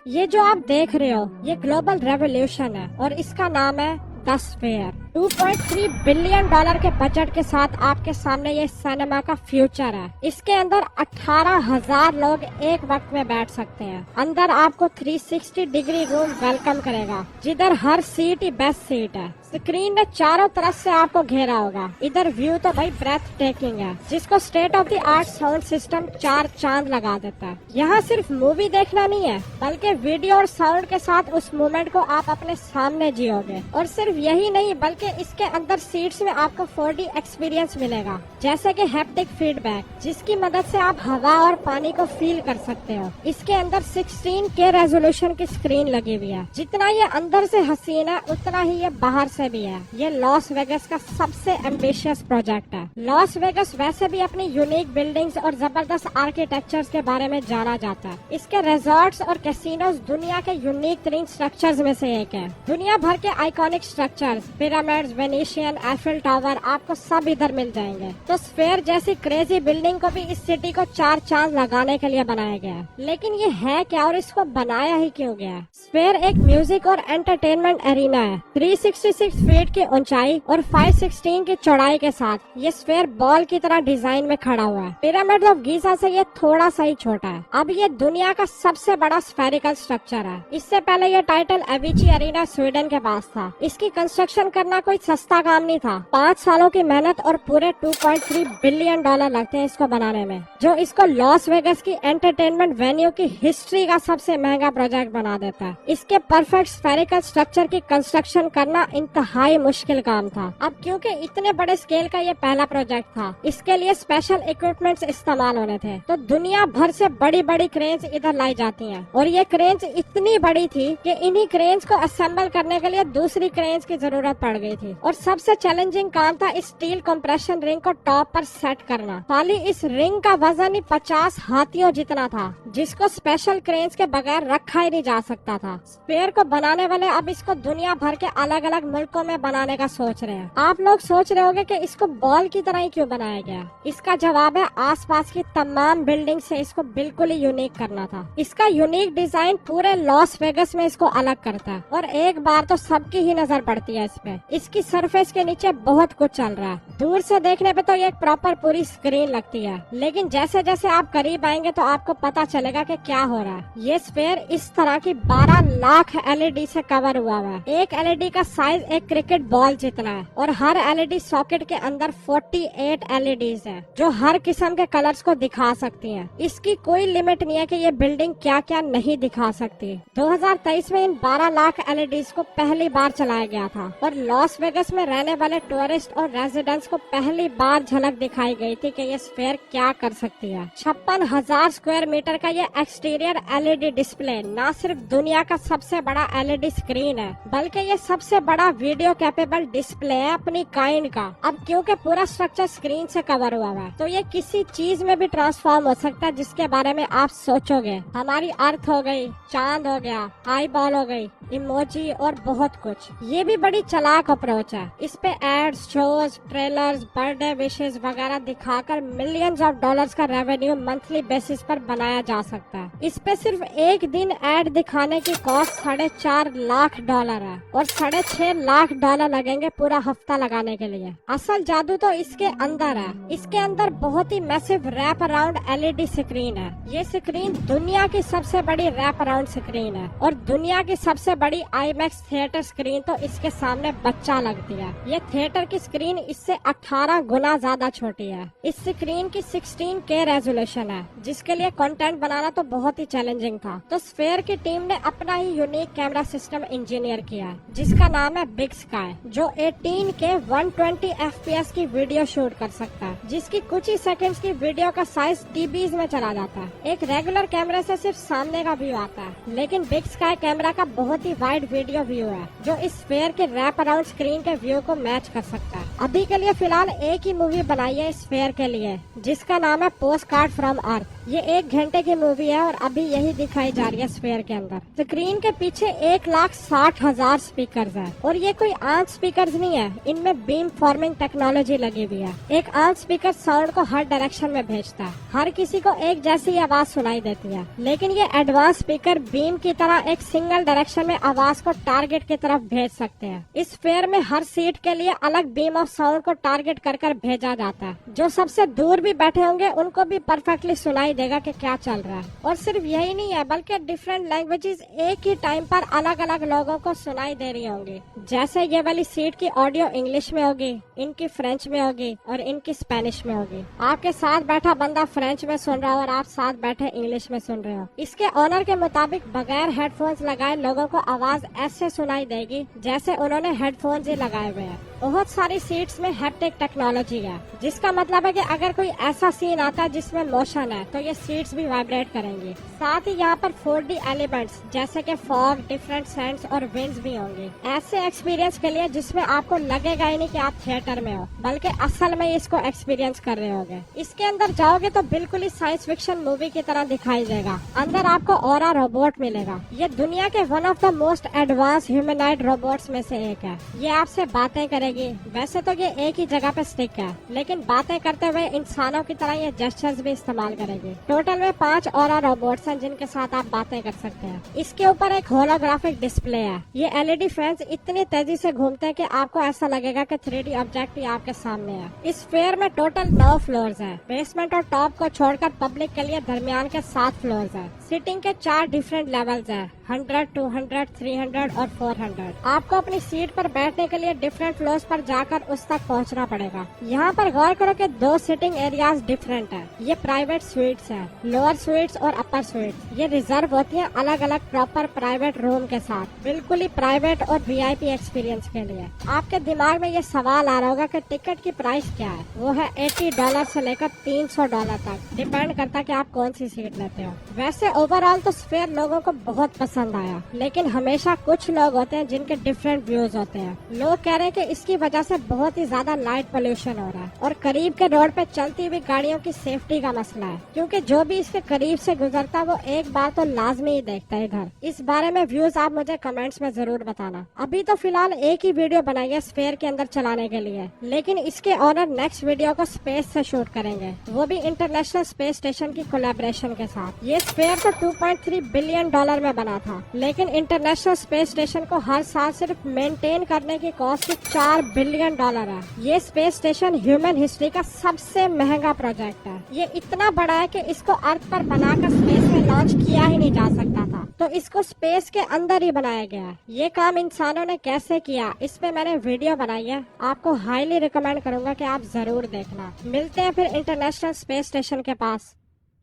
ये जो आप देख रहे हो ये ग्लोबल रेवोल्यूशन है और इसका नाम है द स्फीयर। 2.3 बिलियन डॉलर के बजट के साथ आपके सामने ये सिनेमा का फ्यूचर है। इसके अंदर 18,000 लोग एक वक्त में बैठ सकते हैं। अंदर आपको 360 डिग्री रूम वेलकम करेगा, जिधर हर सीट ही बेस्ट सीट है। स्क्रीन ने चारों तरफ से आपको घेरा होगा। इधर व्यू तो भाई ब्रेथ टेकिंग है, जिसको state of the art sound system 4 चांद लगा देता है। यहाँ सिर्फ मूवी देखना नहीं है, बल्कि वीडियो और साउंड के साथ उस मोमेंट को आप अपने सामने जियोगे। और सिर्फ यही नहीं, बल्कि इसके अंदर सीट्स में आपको 4D एक्सपीरियंस मिलेगा, जैसे कि हैप्टिक फीडबैक, जिसकी मदद से आप हवा और पानी को फील कर सकते हो। इसके अंदर 16K रेजोल्यूशन की स्क्रीन लगी हुई है। जितना ये अंदर से हसीन है, उतना ही ये बाहर से भी है। ये लॉस वेगस का सबसे एम्बिशियस प्रोजेक्ट है। लॉस वेगस वैसे भी अपनी यूनिक बिल्डिंग्स और जबरदस्त आर्किटेक्चर्स के बारे में जाना जाता है। इसके रिजॉर्ट्स और कैसीनोज दुनिया के यूनिक तरीन स्ट्रक्चर्स में से एक है। दुनिया भर के iconic structures, pyramids, Venetian, Eiffel tower, आपको सब इधर मिल जाएंगे। तो स्फीयर जैसी क्रेजी बिल्डिंग को भी इस सिटी को 4 चांद लगाने के लिए बनाया गया है। लेकिन ये है क्या और इसको बनाया ही क्यों गया है? स्फीयर एक म्यूजिक और एंटरटेनमेंट एरिना है। 366 फीट की ऊंचाई और 516 की चौड़ाई के साथ ये स्फीयर बॉल की तरह डिजाइन में खड़ा हुआ है। पिरामिड ऑफ गीजा से ये थोड़ा सा ही छोटा है। अब ये दुनिया का सबसे बड़ा स्फेरिकल स्ट्रक्चर है। इससे पहले ये टाइटल एविची एरिना स्वीडन के पास था। इसकी कंस्ट्रक्शन करना कोई सस्ता काम नहीं था। 5 सालों की मेहनत और पूरे 2.3 बिलियन डॉलर लगते हैं इसको बनाने में, जो इसको लॉस वेगस की एंटरटेनमेंट वेन्यू की हिस्ट्री का सबसे महंगा प्रोजेक्ट बना देता है। इसके परफेक्ट स्फेरिकल स्ट्रक्चर की कंस्ट्रक्शन करना इंतहाई मुश्किल काम था। अब क्योंकि इतने बड़े स्केल का ये पहला प्रोजेक्ट था, इसके लिए स्पेशल इक्विपमेंट्स इस्तेमाल होने थे। तो दुनिया भर से बड़ी बड़ी क्रेन्स इधर लाई जाती हैं और ये क्रेन्स इतनी बड़ी थी कि इन्हीं क्रेन्स को असेंबल करने के लिए दूसरी क्रेन्स की जरूरत पड़ गई थी। और सबसे चैलेंजिंग काम था इस स्टील कंप्रेशन रिंग को टॉप पर सेट करना। खाली इस रिंग का वजन ही 50 हाथियों जितना था, जिसको स्पेशल क्रेन्स के बगैर रखा ही नहीं जा सकता था। स्फीयर को बनाने वाले अब इसको दुनिया भर के अलग अलग मुल्कों में बनाने का सोच रहे हैं। आप लोग सोच रहे होंगे कि इसको बॉल की तरह ही क्यों बनाया गया? इसका जवाब है आसपास की तमाम बिल्डिंग से इसको बिल्कुल ही यूनिक करना था। इसका यूनिक डिजाइन पूरे लॉस वेगस में इसको अलग करता है और एक बार तो सबकी ही नजर पड़ती है इस पे। इसकी सरफेस के नीचे बहुत कुछ चल रहा है। दूर से देखने पे तो ये एक प्रॉपर पूरी स्क्रीन लगती है, लेकिन जैसे जैसे आप करीब आएंगे तो आपको पता चलेगा कि क्या हो रहा है। ये स्फीयर इस तरह की 12 लाख LED से कवर हुआ है। एक LED का साइज एक क्रिकेट बॉल जितना है और हर LED सॉकेट के अंदर 48 LEDs है, जो हर किस्म के कलर्स को दिखा सकती हैं। इसकी कोई लिमिट नहीं है कि ये बिल्डिंग क्या क्या नहीं दिखा सकती। 2023 में इन 12 लाख LEDs को पहली बार चलाया गया था और लॉस वेगस में रहने वाले टूरिस्ट और रेजिडेंट्स को पहली बार झलक दिखाई गई थी कि ये स्फीयर क्या कर सकती है। 56,000 स्क्वायर मीटर का ये एक्सटीरियर LED डिस्प्ले न सिर्फ दुनिया का सबसे बड़ा LED स्क्रीन है, बल्कि ये सबसे बड़ा वीडियो कैपेबल डिस्प्ले है अपनी काइंड का। अब क्योंकि पूरा स्ट्रक्चर स्क्रीन से कवर हुआ है, तो ये किसी चीज में भी ट्रांसफॉर्म हो सकता है जिसके बारे में आप सोचोगे। हमारी अर्थ हो गई, चांद हो गया, आई बॉल हो गई, इमोजी और बहुत कुछ। ये भी बड़ी चालाक अप्रोच है। इस पे एड्स, शोज, ट्रेलर्स, बर्थडे विशेष वगैरह दिखाकर मिलियंस ऑफ डॉलर्स का रेवेन्यू मंथली बेसिस पर बनाया जा सकता है। इस पे सिर्फ एक दिन एड दिखाने की कॉस्ट $4.5 लाख है और $6.5 लाख लगेंगे पूरा हफ्ता लगाने के लिए। असल जादू तो इसके अंदर है। इसके अंदर बहुत ही massive wrap around LED screen है। ये स्क्रीन दुनिया की सबसे बड़ी रैप अराउंड स्क्रीन है और दुनिया की सबसे बड़ी IMAX थिएटर स्क्रीन तो इसके सामने बच्चा लगती है। ये थिएटर की स्क्रीन इससे 18 गुना ज्यादा छोटी है। इस स्क्रीन की 16K रेजोल्यूशन है, जिसके लिए कंटेंट बनाना तो बहुत ही चैलेंजिंग था। तो स्फीयर की टीम ने अपना ही यूनिक कैमरा सिस्टम इंजीनियर किया है, जिसका नाम है बिग स्काई, जो 18K 120 FPS की वीडियो शूट कर सकता है, जिसकी कुछ ही सेकंड्स की वीडियो का साइज TBs में चला जाता है। एक रेगुलर कैमरे से सिर्फ सामने का व्यू आता है, लेकिन बिग स्काई कैमरा का बहुत ही की वाइड वीडियो व्यू है जो इस स्फीयर के रैप अराउंड स्क्रीन के व्यू को मैच कर सकता है। अभी के लिए फिलहाल एक ही मूवी बनाई है इस स्फीयर के लिए, जिसका नाम है पोस्ट कार्ड फ्रॉम अर्थ। ये 1 घंटे की मूवी है और अभी यही दिखाई जा रही है स्फीयर के अंदर। स्क्रीन के पीछे 1,60,000 स्पीकर्स है और ये कोई आम स्पीकर्स नहीं है, इनमें बीम फॉर्मिंग टेक्नोलॉजी लगी हुई है। एक आम स्पीकर साउंड को हर डायरेक्शन में भेजता है, हर किसी को एक जैसी आवाज सुनाई देती है। लेकिन ये एडवांस स्पीकर बीम की तरह एक सिंगल डायरेक्शन में आवाज को टारगेट की तरफ भेज सकते हैं। इस स्फीयर में हर सीट के लिए अलग बीम ऑफ साउंड को टारगेट कर कर भेजा जाता है। जो सबसे दूर भी बैठे होंगे उनको भी परफेक्टली सुनाई देगा कि क्या चल रहा है। और सिर्फ यही नहीं है बल्कि डिफरेंट लैंग्वेजेस एक ही टाइम पर अलग अलग लोगों को सुनाई दे रही होंगी। जैसे ये वाली सीट की ऑडियो इंग्लिश में होगी, इनकी फ्रेंच में होगी और इनकी स्पेनिश में होगी। आपके साथ बैठा बंदा फ्रेंच में सुन रहा हो और आप साथ बैठे इंग्लिश में सुन रहे हो। इसके ऑनर के मुताबिक बगैर हेडफोन्स लगाए लोगों को आवाज ऐसे सुनाई देगी जैसे उन्होंने हेडफोन्स ही लगाए हुए हैं। बहुत सारी सीट्स में हैप्टिक टेक्नोलॉजी है, जिसका मतलब है कि अगर कोई ऐसा सीन आता है जिसमें मोशन है तो ये सीट्स भी वाइब्रेट करेंगी। साथ ही यहाँ पर 4D एलिमेंट्स जैसे कि फॉग, डिफरेंट सेंट्स और विंड्स भी होंगे, ऐसे एक्सपीरियंस के लिए जिसमें आपको लगेगा ही नहीं कि आप थिएटर में हो, बल्कि असल में इसको एक्सपीरियंस कर रहे होगे। इसके अंदर जाओगे तो बिल्कुल ही साइंस फिक्शन मूवी की तरह दिखाई देगा। अंदर आपको ऑरा रोबोट मिलेगा। ये दुनिया के one of the most advance humanoid robots में से एक है। ये आपसे बातें करेगी। वैसे तो ये एक ही जगह पे स्टिक है, लेकिन बातें करते हुए इंसानों की तरह ये जेस्चर्स भी इस्तेमाल करेगी। टोटल में 5 ऑरा रोबोट्स हैं जिनके साथ आप बातें कर सकते हैं। इसके ऊपर एक होलोग्राफिक डिस्प्ले है। ये LED फैंस इतनी तेजी से घूमते हैं कि आपको ऐसा लगेगा कि 3D ऑब्जेक्ट ही आपके सामने है। इस फेयर में टोटल 9 फ्लोर्स हैं। बेसमेंट और टॉप को छोड़कर पब्लिक के लिए दरमियान के 7 फ्लोर्स हैं। सीटिंग के 4 डिफरेंट लेवल्स हैं, 100, 200, 300 और 400। आपको अपनी सीट पर बैठने के लिए डिफरेंट फ्लोर्स पर जाकर उस तक पहुंचना पड़ेगा। यहाँ पर गौर करो कि 2 सिटिंग एरियाज डिफरेंट है। ये प्राइवेट स्वीट्स है, लोअर स्वीट्स और अपर स्वीट्स। ये रिजर्व होती है अलग अलग प्रॉपर प्राइवेट रूम के साथ, बिल्कुल ही प्राइवेट और VIP एक्सपीरियंस के लिए। आपके दिमाग में ये सवाल आ रहा होगा कि टिकट की प्राइस क्या है। वो है $80 से लेकर $300 तक, डिपेंड करता है कि आप कौन सी सीट लेते हो। वैसे ओवरऑल तो स्फीयर लोगों को बहुत पसंद आया, लेकिन हमेशा कुछ लोग होते हैं जिनके डिफरेंट व्यूज होते हैं। लोग कह रहे हैं कि इसकी वजह से बहुत ही ज्यादा लाइट पोल्यूशन हो रहा है और करीब के रोड पे चलती हुई गाड़ियों की सेफ्टी का मसला है, क्योंकि जो भी इसके करीब से गुजरता है वो एक बार तो लाजमी ही देखता है इधर। इस बारे में व्यूज आप मुझे कमेंट्स में जरूर बताना। अभी तो फिलहाल एक ही वीडियो बनाई है स्फीयर के अंदर चलाने के लिए, लेकिन इसके ऑनर नेक्स्ट वीडियो को स्पेस से शूट करेंगे, वो भी इंटरनेशनल स्पेस स्टेशन की कोलैबोरेशन के साथ। ये स्फीयर तो $2.3 बिलियन में बना था, लेकिन इंटरनेशनल स्पेस स्टेशन को हर साल सिर्फ मेंटेन करने की कॉस्ट $4 बिलियन है। ये स्पेस स्टेशन ह्यूमन हिस्ट्री का सबसे महंगा प्रोजेक्ट है। ये इतना बड़ा है कि इसको अर्थ पर बनाकर स्पेस में लॉन्च किया ही नहीं जा सकता था, तो इसको स्पेस के अंदर ही बनाया गया है। ये काम इंसानों ने कैसे किया, इस पे मैंने वीडियो बनाई है, आपको हाईली रिकमेंड करूंगा कि आप जरूर देखना। मिलते हैं फिर इंटरनेशनल स्पेस स्टेशन के पास।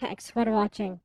Thanks for watching.